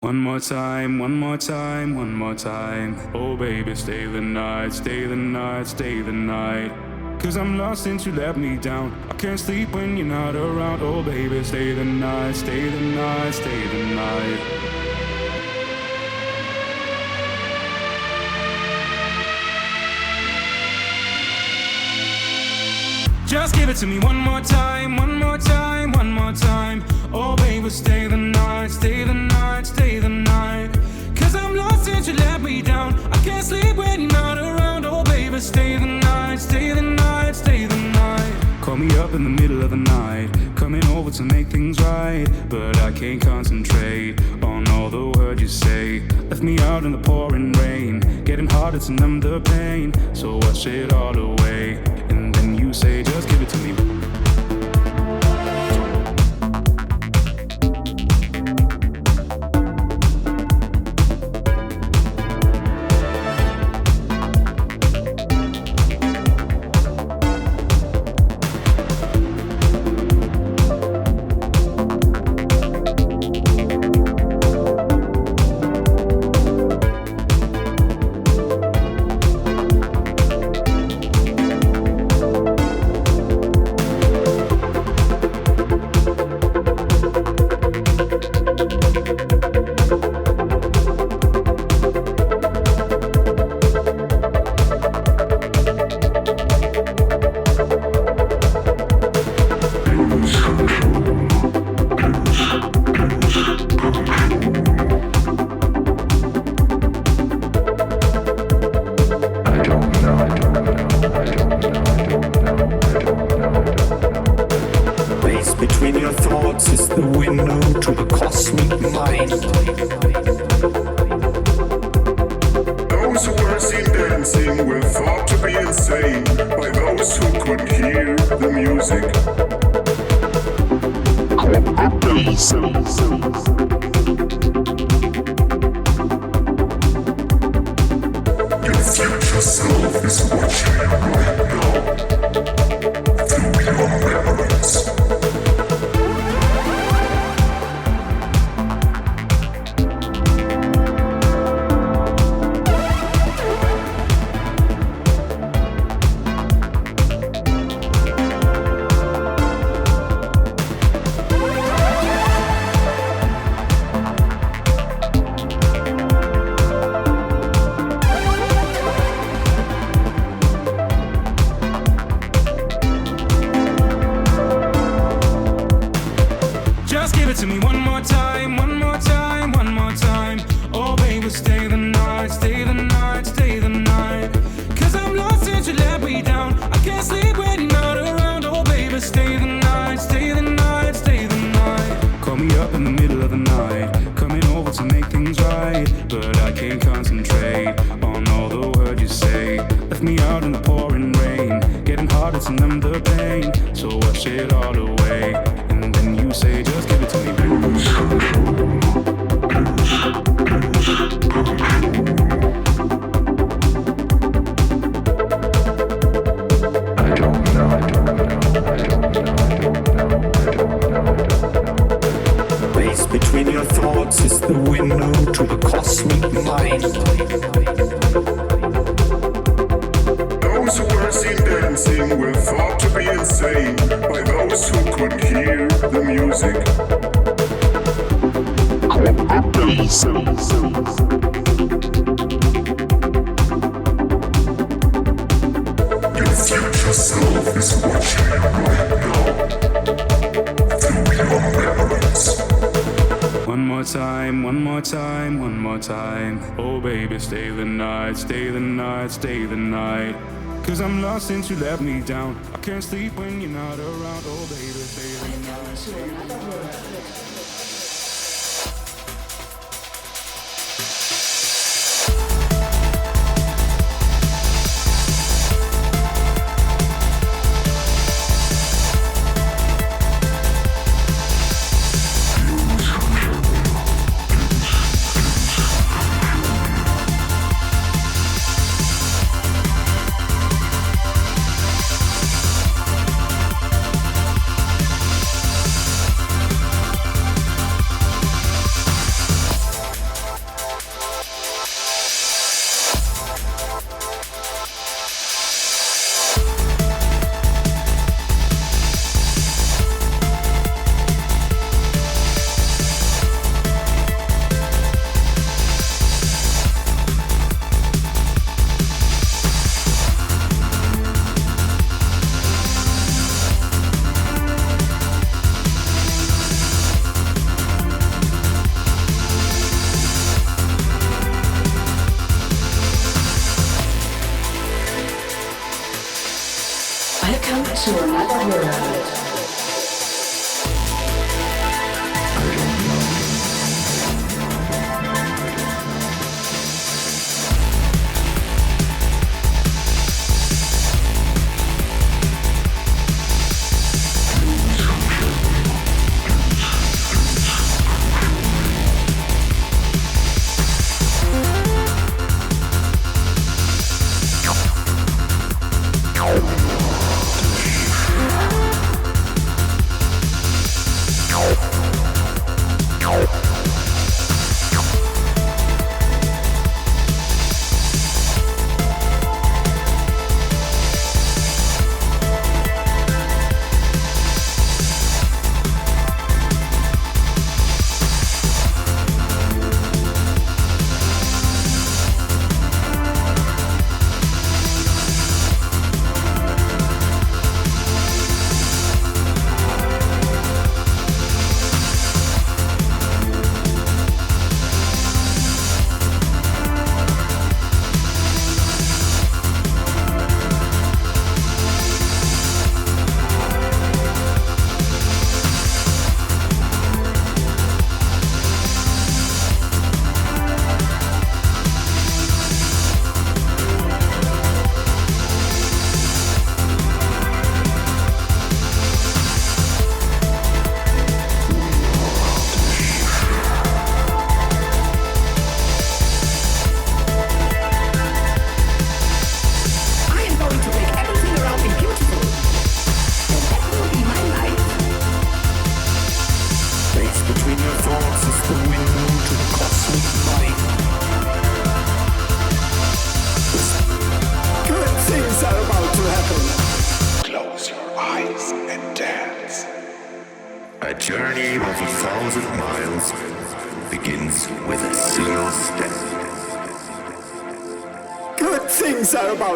One more time, one more time, one more time. Oh baby, stay the night, stay the night, stay the night. Cause I'm lost since you let me down. I can't sleep when you're not around. Oh baby, stay the night, stay the night, stay the night. Just give it to me one more time, one more time, one more time. Oh baby, stay the night, stay the night, stay the night. Cause I'm lost since you let me down. I can't sleep when you're not around. Oh baby, stay the night, stay the night, stay the night. Call me up in the middle of the night, coming over to make things right. But I can't concentrate on all the words you say. Left me out in the pouring rain, getting harder to numb the pain. So wash it all away. You say, just give it to me. Cause I'm lost since you let me down. I can't sleep when you're not around. Oh baby, stay the night. to another world.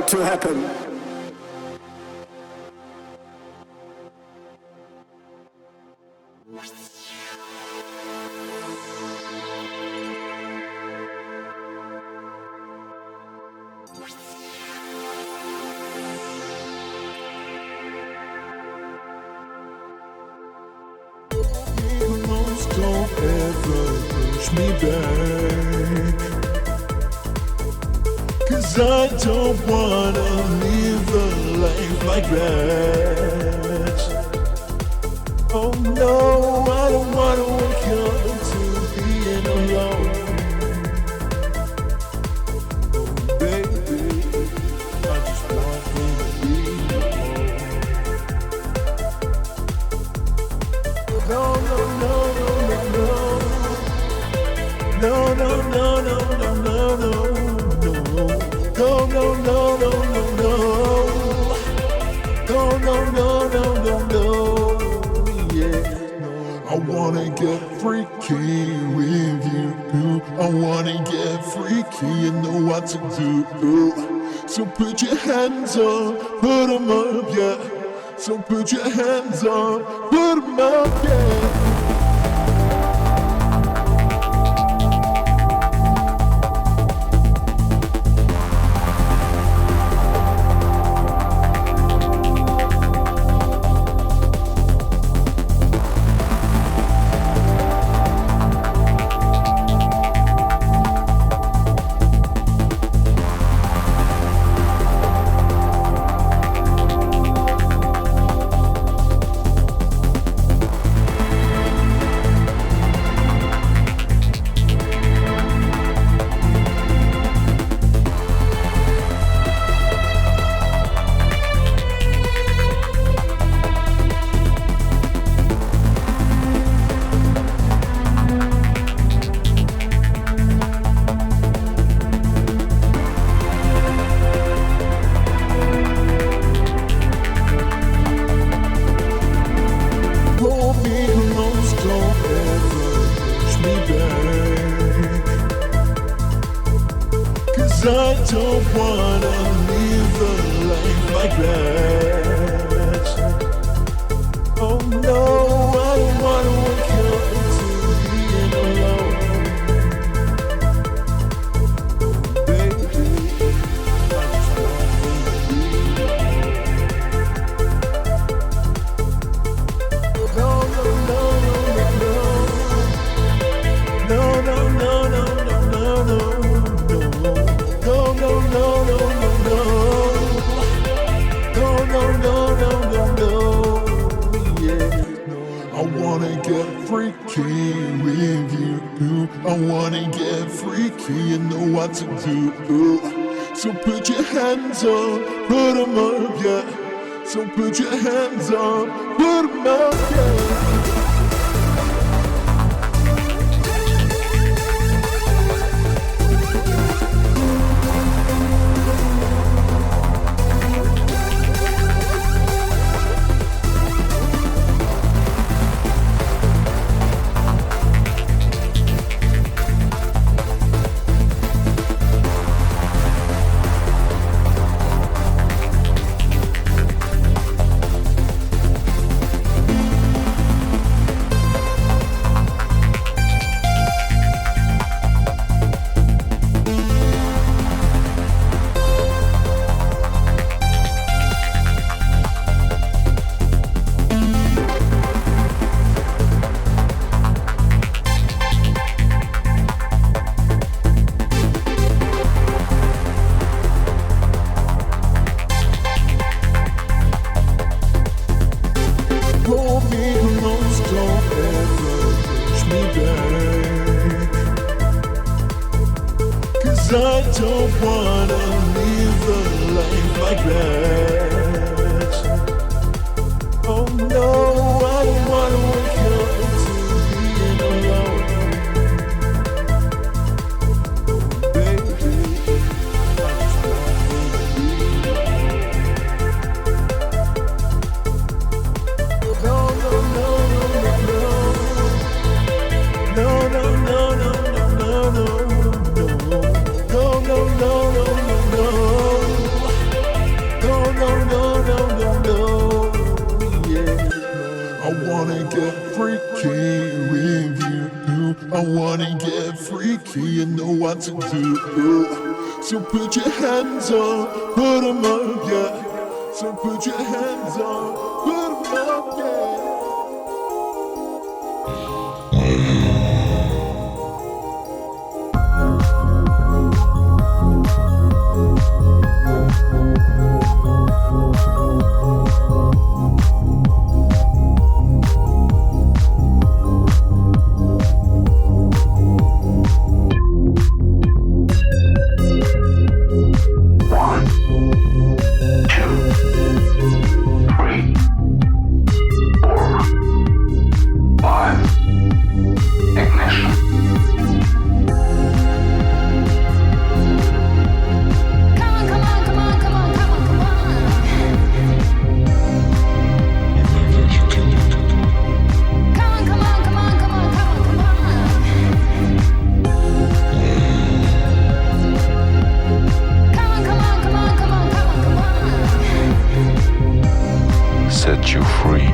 To happen. Don't ever push me back, 'cause I don't wanna live a life like that. Oh no, I don't wanna wake up to being alone. Oh baby, I just want to be alone. No, no, no, no, no, no, no, no, no, no, no, no. No, no, no, no, no, no. No, no, no, no, no, no. Yeah, no. I wanna get freaky with you. I wanna get freaky and know what to do. So put your hands up, put 'em up, yeah. So put your hands up, put 'em up, yeah. don't wanna live a life like that. Oh no, I don't wanna wake up to being alone. Baby, I just wanna be alone. get freaky, you know what to do. So put your hands up, put 'em up, yeah. So put your hands up, put 'em up, yeah. I don't wanna live a life like that. Oh no, I don't wanna wake up to being alone. Baby, I just wanna be alone. No, no, no, no, no, no, no, no, no, no, no, no. No, no, no, no, no, no, no, no, no, no, yeah. I wanna get freaky with you. I wanna get freaky, you know what to do. So put your hands up, put 'em up, yeah. So put your hands up, put 'em up, yeah. Set you free.